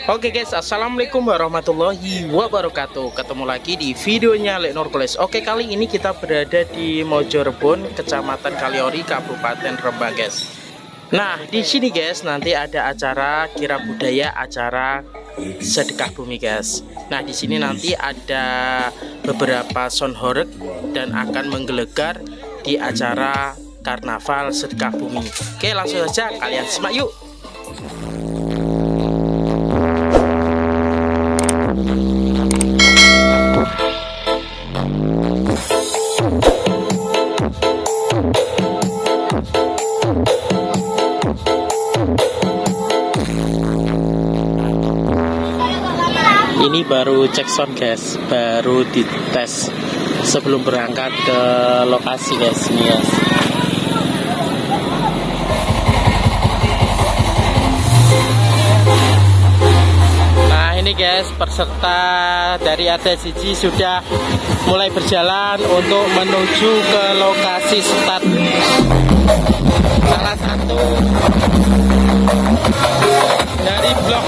Oke guys, assalamualaikum warahmatullahi wabarakatuh. Ketemu lagi di videonya Lek Nurkulis. Oke, kali ini kita berada di Mojorebon, Kecamatan Kaliori, Kabupaten Rembang guys. Nah, di sini guys nanti ada acara kirab budaya, acara sedekah bumi guys. Nah, di sini nanti ada beberapa sound horeg dan akan menggelegar di acara karnaval sedekah bumi. Oke, langsung saja kalian simak yuk. Ini baru cek sound guys, baru dites sebelum berangkat ke lokasi guys. Ini guys. Nah ini guys, peserta dari RT Siji sudah mulai berjalan untuk menuju ke lokasi start salah satu dari blok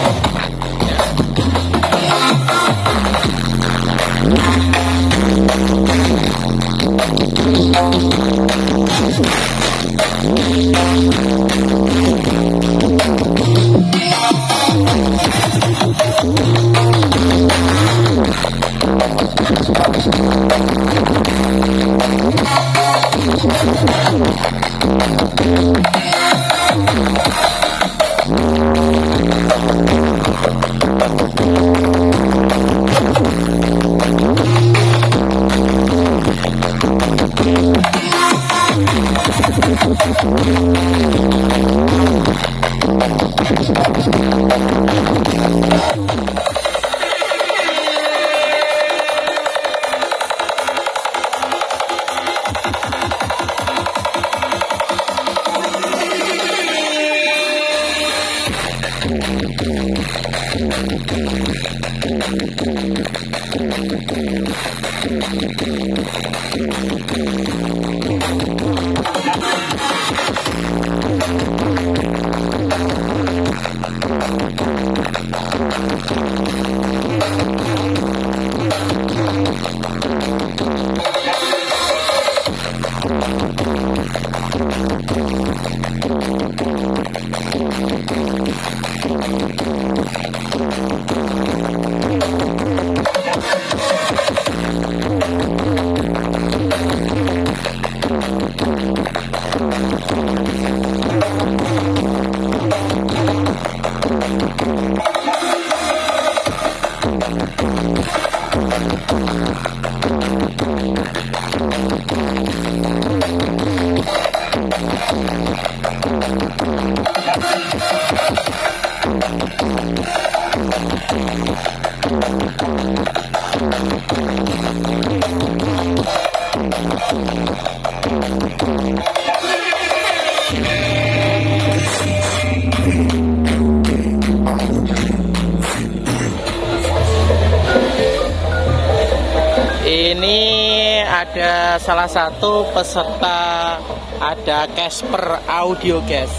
'Ini ada salah satu peserta, ada Casper Audio guys.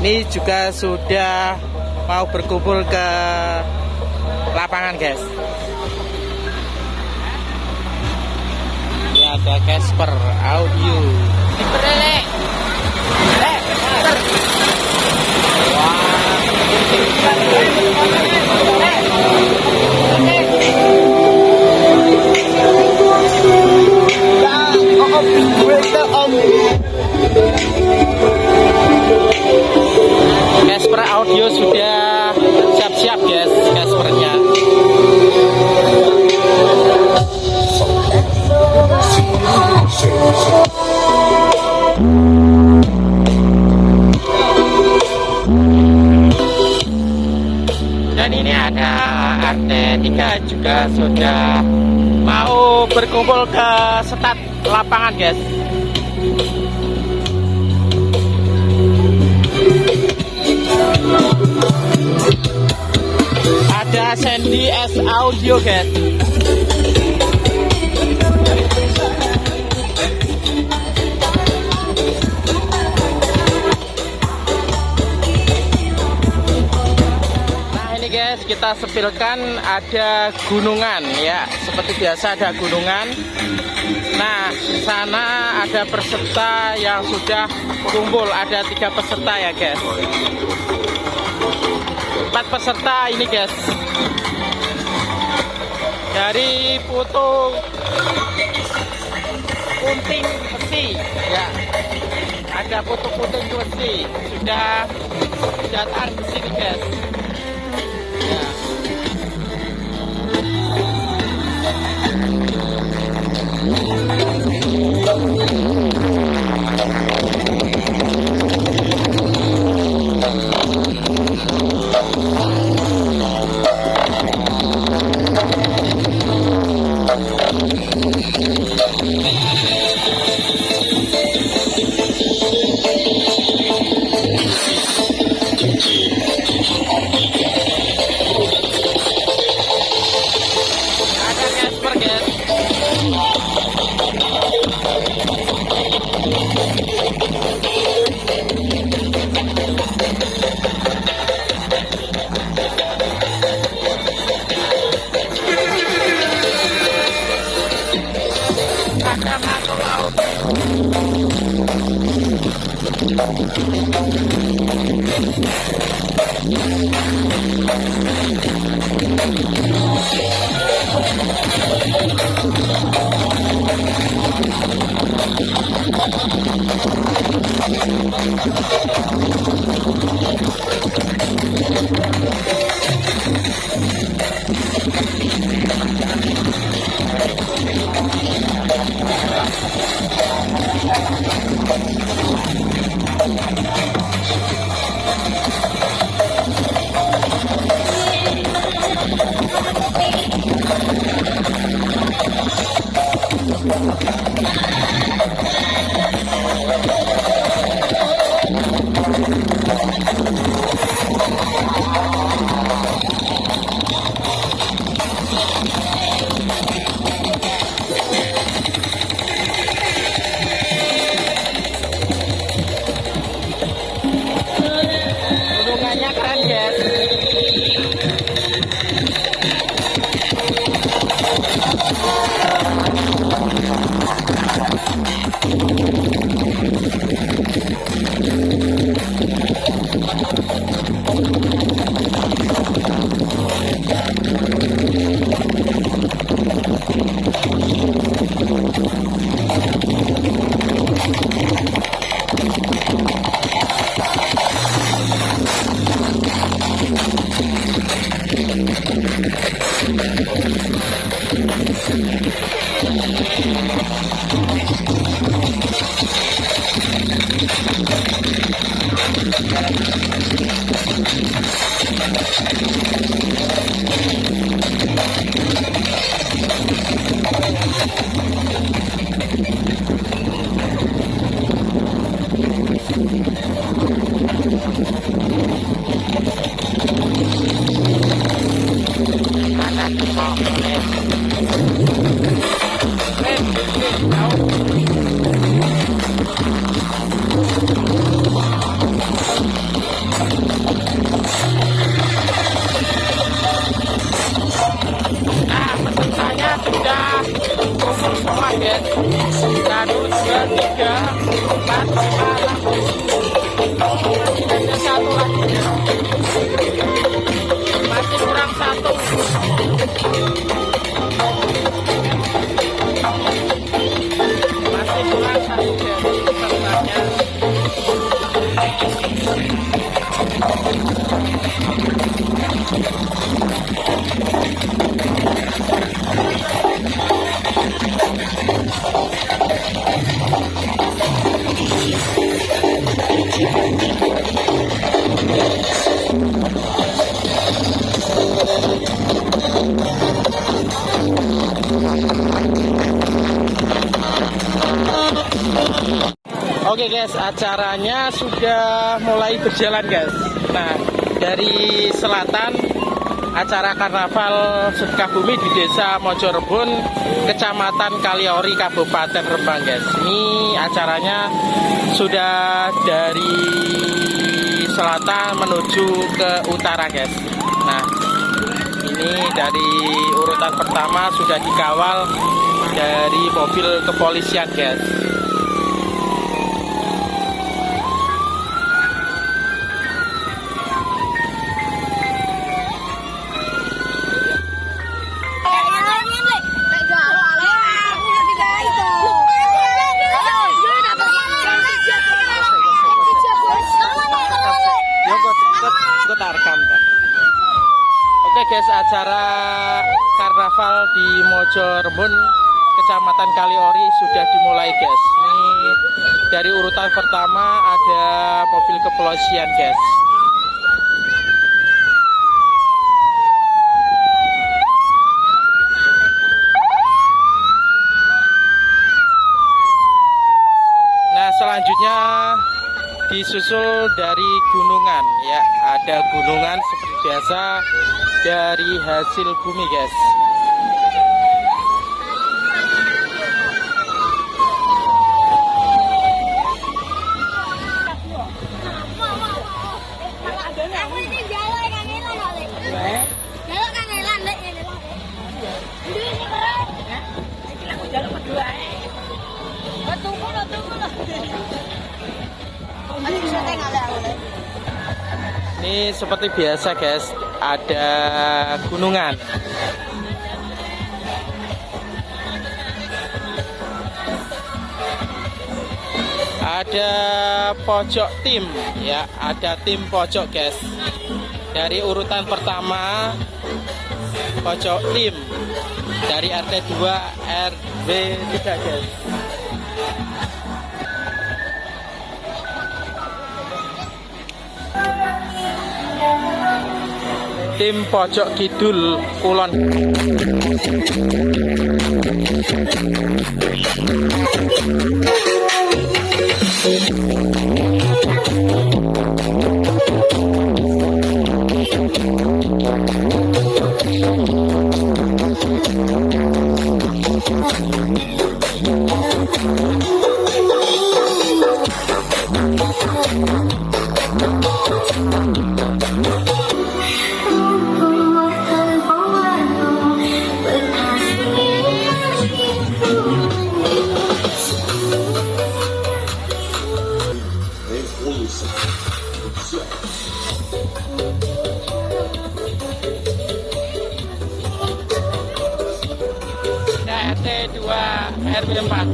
Ini juga sudah mau berkumpul ke lapangan guys. Ini ada Casper Audio. Casper Audio sudah siap-siap guys, Caspernya. Dan ini ada RT3 juga sudah mau berkumpul ke start lapangan guys. Ada Sandy S Audio guys. Nah ini guys, kita kita sepilkan ada gunungan ya, seperti biasa ada gunungan. Nah, sana ada peserta yang sudah kumpul, ada 3 peserta ya guys. 4 peserta ini guys. Dari foto Punting Besi ya. Ada foto Punting Besi sudah datang ke sini guys. Ya. Ada Casper guys. Ada makhluk laut. Gunungannya keren guys. Pesertanya sudah kumpul semua guys. 1, 2, 3, 4, 5, 6, 7. Ada 1 lagi ya. Masih kurang 1. Masih kurang 1 guys pesertanya. Oke guys, acaranya sudah mulai berjalan guys. Nah, dari selatan acara karnaval Sukabumi di Desa Mojorebon, Kecamatan Kaliori, Kabupaten Rembang guys. Ini acaranya sudah dari selatan menuju ke utara guys. Nah, Ini dari urutan pertama sudah dikawal dari mobil kepolisian, guys. Oke guys, acara karnaval di Mojo Rebon, Kecamatan Kaliori sudah dimulai, guys. Ini dari urutan pertama ada mobil kepolisian, guys. Nah, selanjutnya disusul dari gunungan, ya. Ada gunungan seperti biasa dari hasil bumi, guys. Ini seperti biasa, guys, ada gunungan. Ada pojok tim, ya, ada tim pojok, guys. Dari urutan pertama pojok tim dari RT 2 RW 3, guys. Tim pojok kidul kulon. RT 2 RW 4.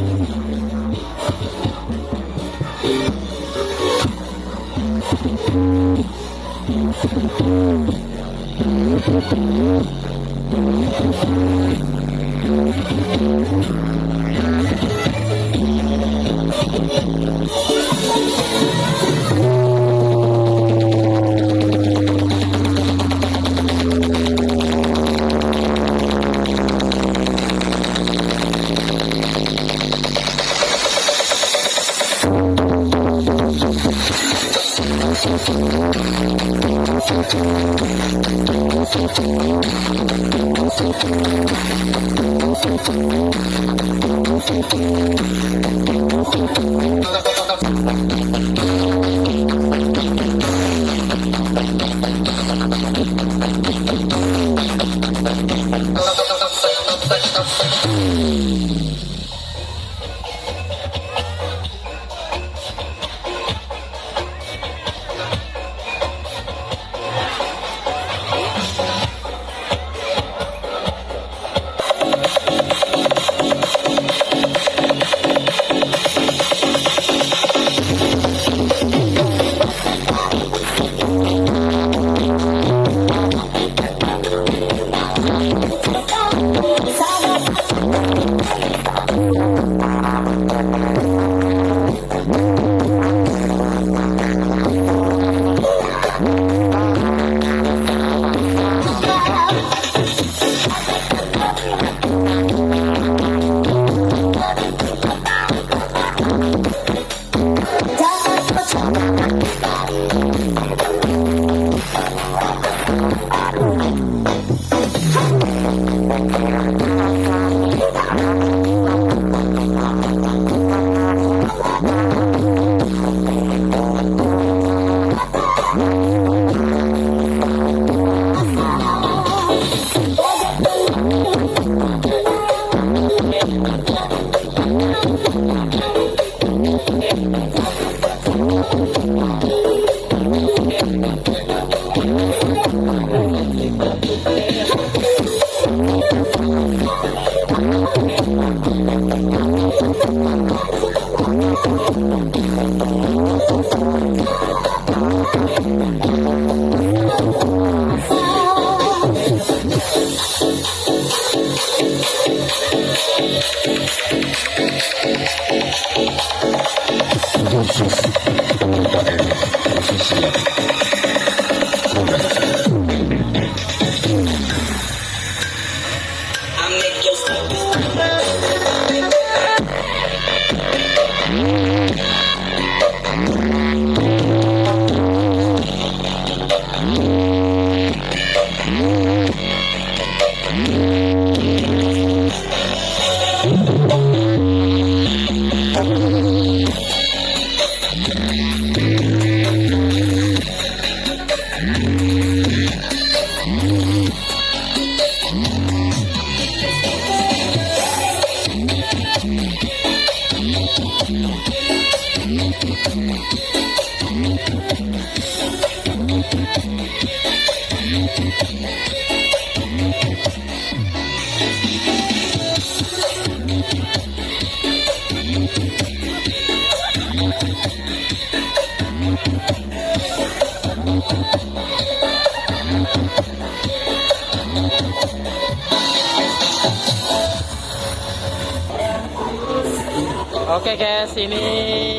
Oke guys, ini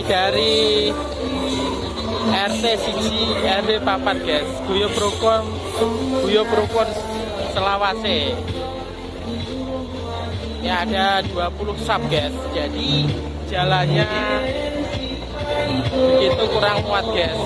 dari RT Siji RW Papat guys, Guyo Prokon Selawase. Ya ada 20 sub guys, jadi jalannya begitu kurang muat guys.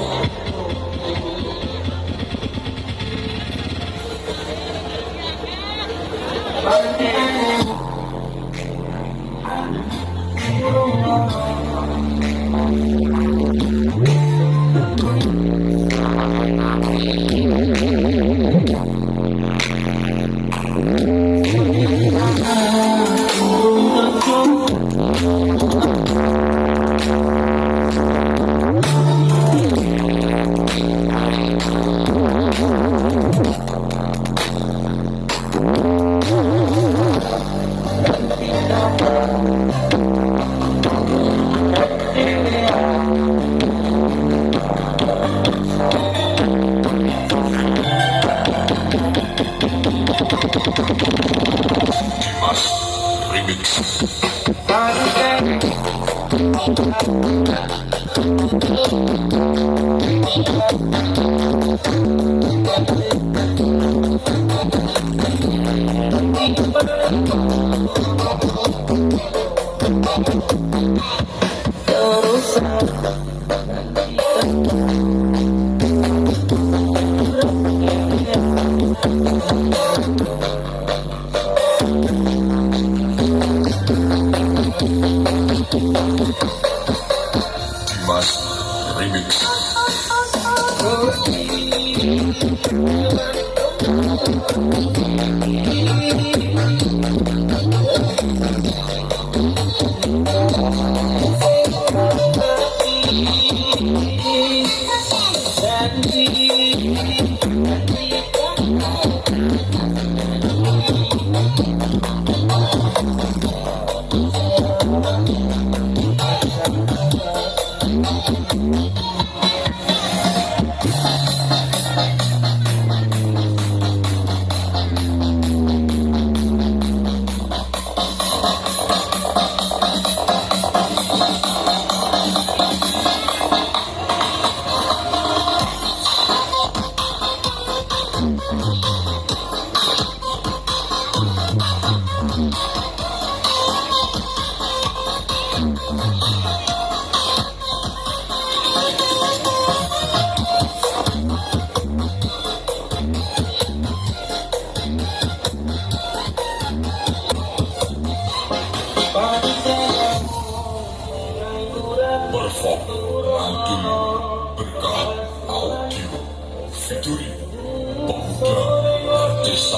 Desa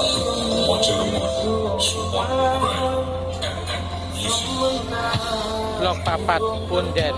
Mojoremuh, Suwon Bay, MM. Blok papat Punden.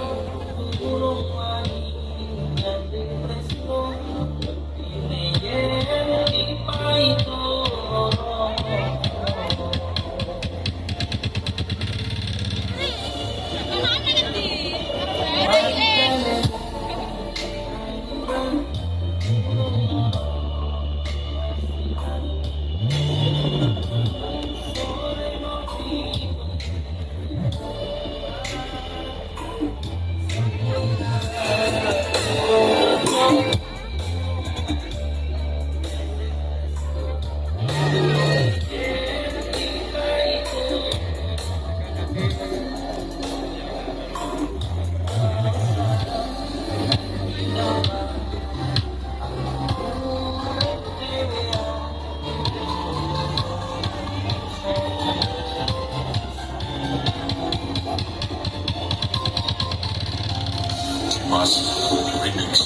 Mas Remix.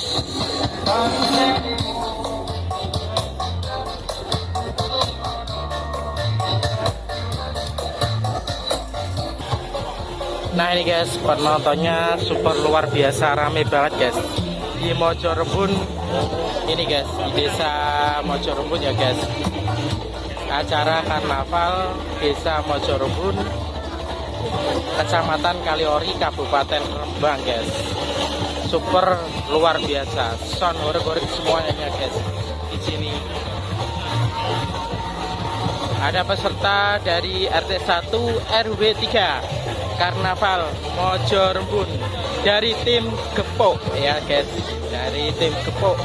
Nah ini guys, penontonnya super luar biasa, rame banget guys di Mojorebon ini guys, di desa Mojorebon ya guys. Acara karnaval desa Mojorebon, Kecamatan Kaliori, Kabupaten Rembang guys. Super luar biasa, sound horeg-horeg semuanya guys di sini. Ada peserta dari RT 1 RW 3 Karnaval Mojorebon dari tim Gepok ya guys, dari tim Gepok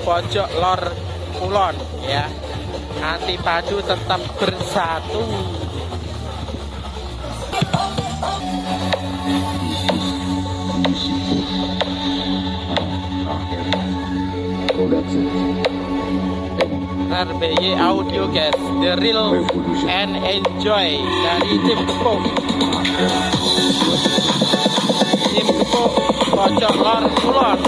Pojok Lor Kulon ya. Hati padu tetap bersatu. RBY Audio guys, the real and enjoy dari tim Gepok. Tim Gepok Pojok Lor Kulon.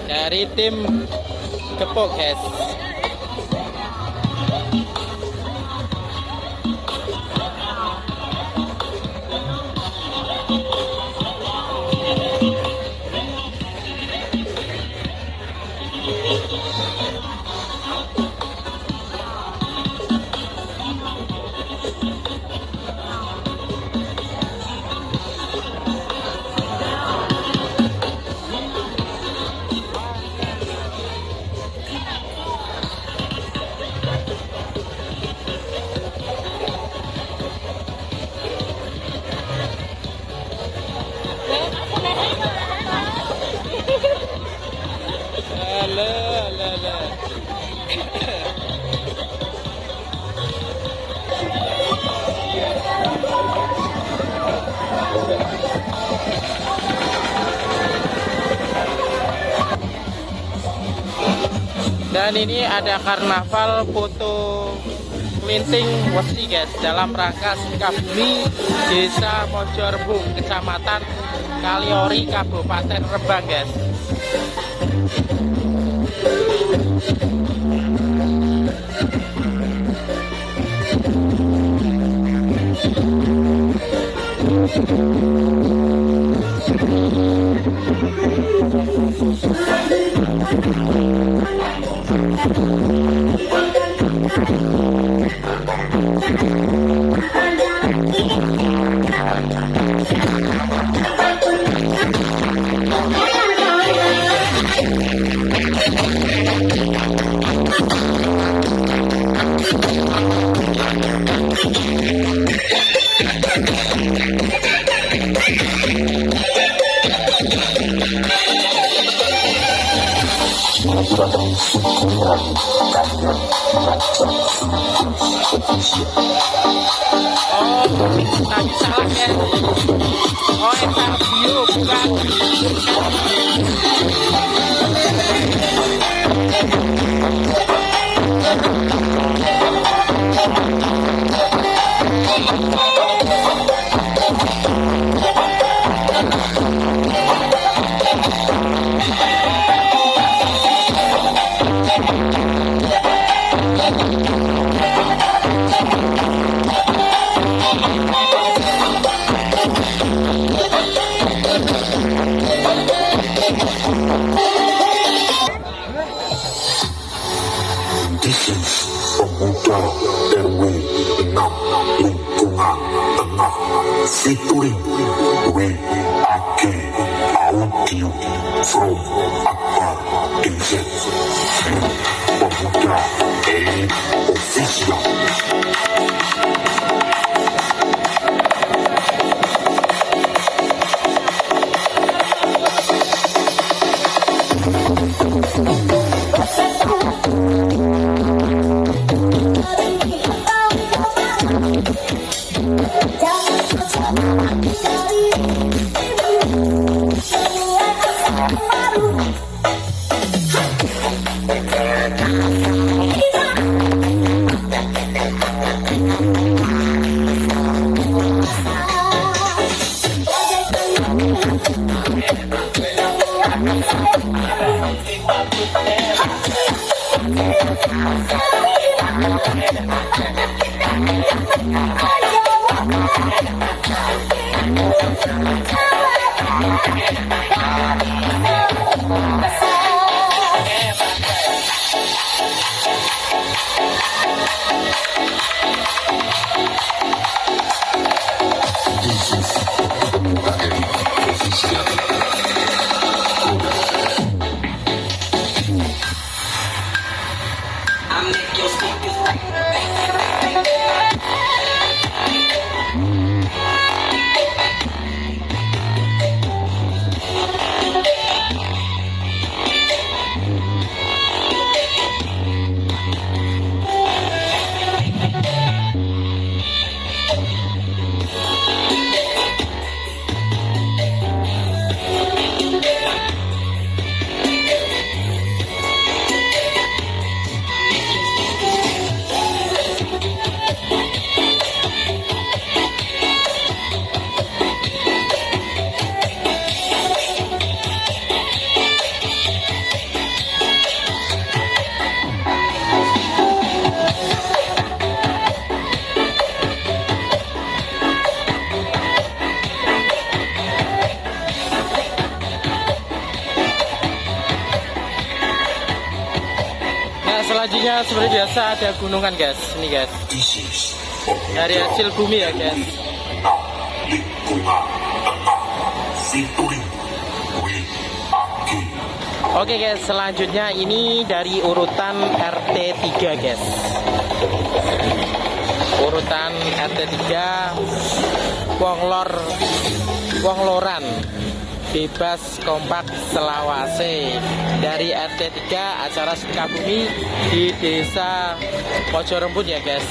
Dari tim Gepok guys. Dan ini ada karnaval foto Klinting Wesi guys, dalam rangka Sukabumi Desa Mojorebon, Kecamatan Kaliori, Kabupaten Rembang guys. Menggunakan syukuran kalian mengajak seluruh ofisial. Tadi salah ya. Oh, Fabio bukan. This is Pemuda RW 6 Lingkungan Tengah featuring WAG Audio from Akbar DZ Pemuda Elit Official. Selanjutnya seperti biasa ada gunungan guys, ini guys. Dari hasil bumi ya guys. Lingkungan Tengah featuring WAG. Oke guys, selanjutnya ini dari urutan RT 3 guys. Urutan RT 3 Wongloran Bebas Kompak Selawase dari RT 3 acara Sukabumi di Desa Pojorembun ya guys.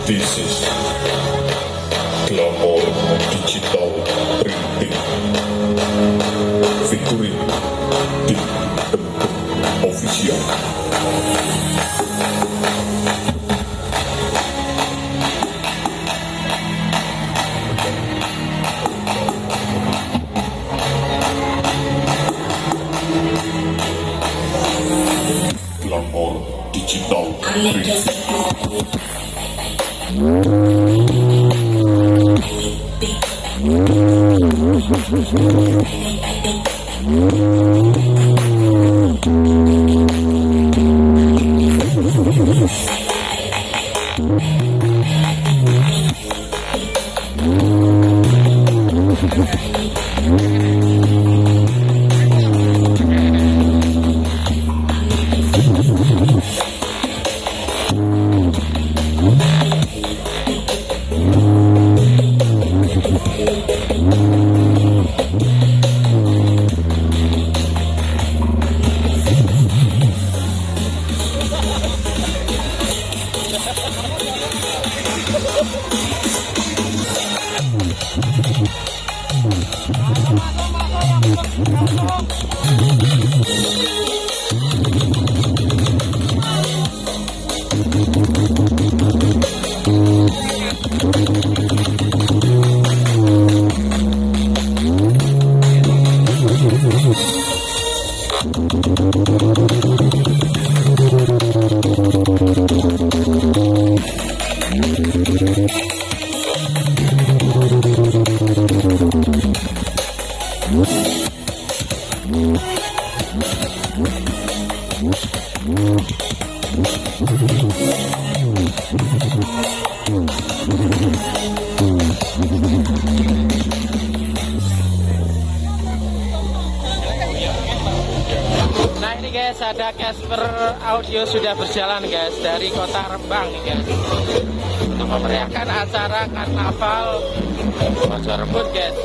This is Glamour Digital Printing featuring Tim Bentuk Official. Glamour Digital Printing. Nah ini guys, ada Casper Audio sudah berjalan guys dari kota Rembang nih guys, untuk memeriahkan acara karnaval Mojorebon guys.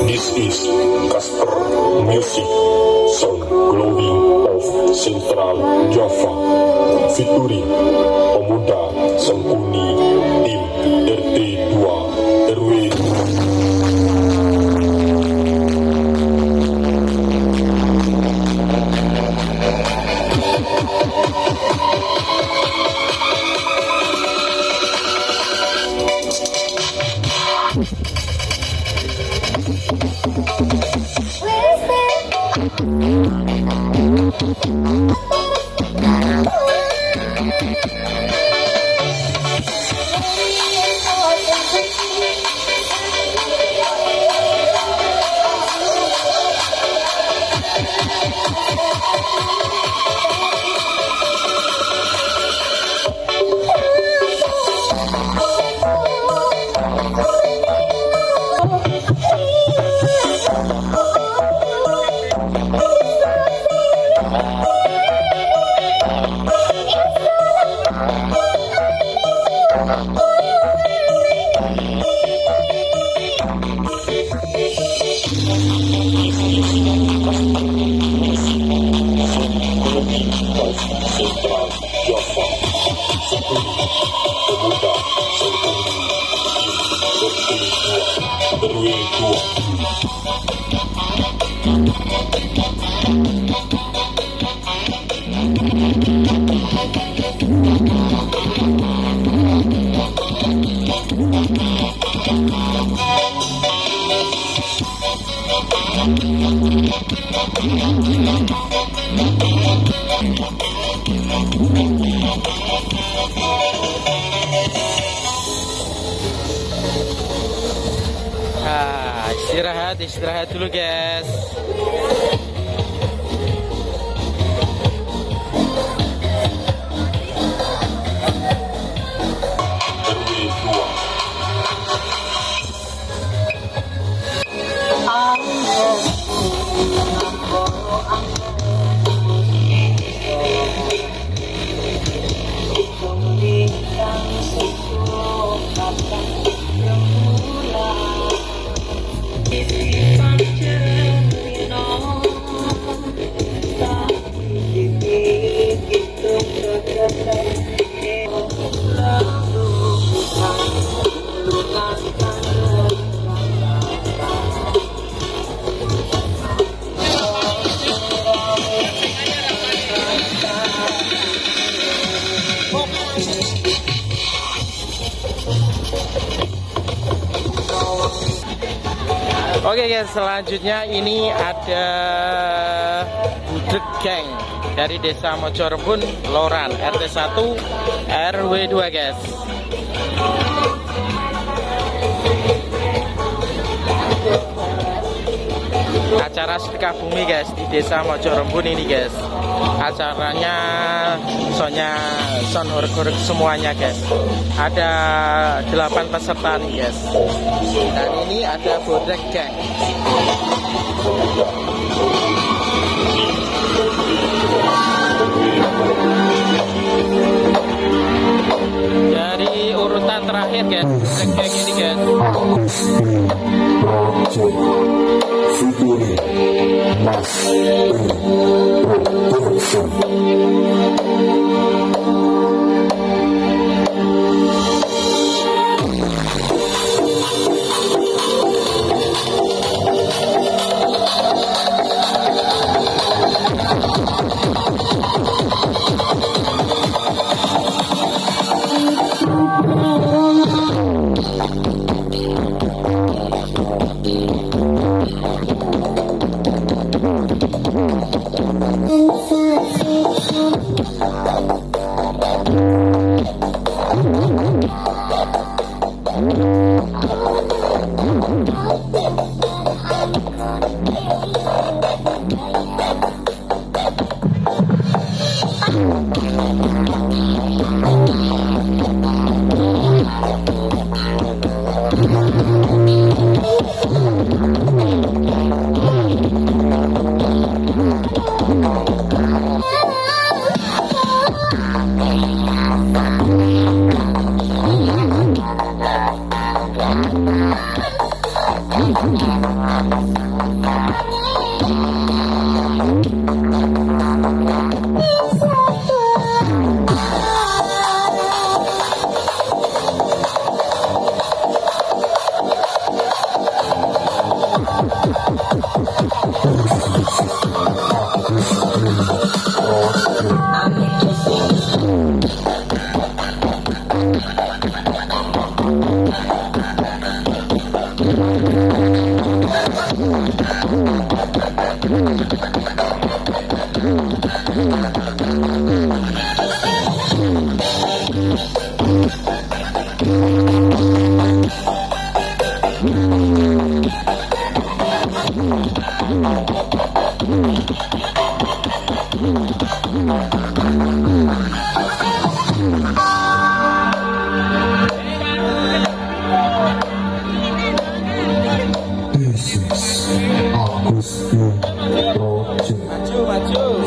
This is Casper Music, Sound Glowing of Central Java, featuring Pemuda Sengkuni, Tim RT 2 RW. Universitas Sentral Java. 10 Pemuda Senturi Berpuluh dua Istirahat dulu guys. Oke guys, selanjutnya ini ada Budeg Gang dari Desa Mojorebon, Loran, RT 1 RW 2 guys. Acara sedekah bumi guys di Desa Mojorebon ini guys. Acaranya son horeg semuanya guys. Ada 8 peserta nih guys. Dan ini ada Budeg Gang. Dari urutan terakhir guys, Budeg Gang ini guys. Fituri Mas Production.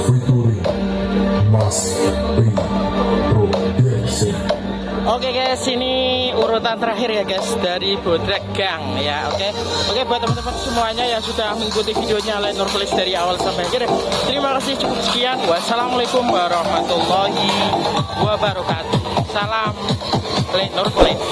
Featuring Mas Production. Oke guys, ini urutan terakhir ya guys dari Bodrek Gang ya. Oke buat teman-teman semuanya yang sudah mengikuti videonya Lek Nurkulis dari awal sampai akhir. Terima kasih, cukup sekian. Wassalamualaikum warahmatullahi wabarakatuh. Salam Lek Nurkulis.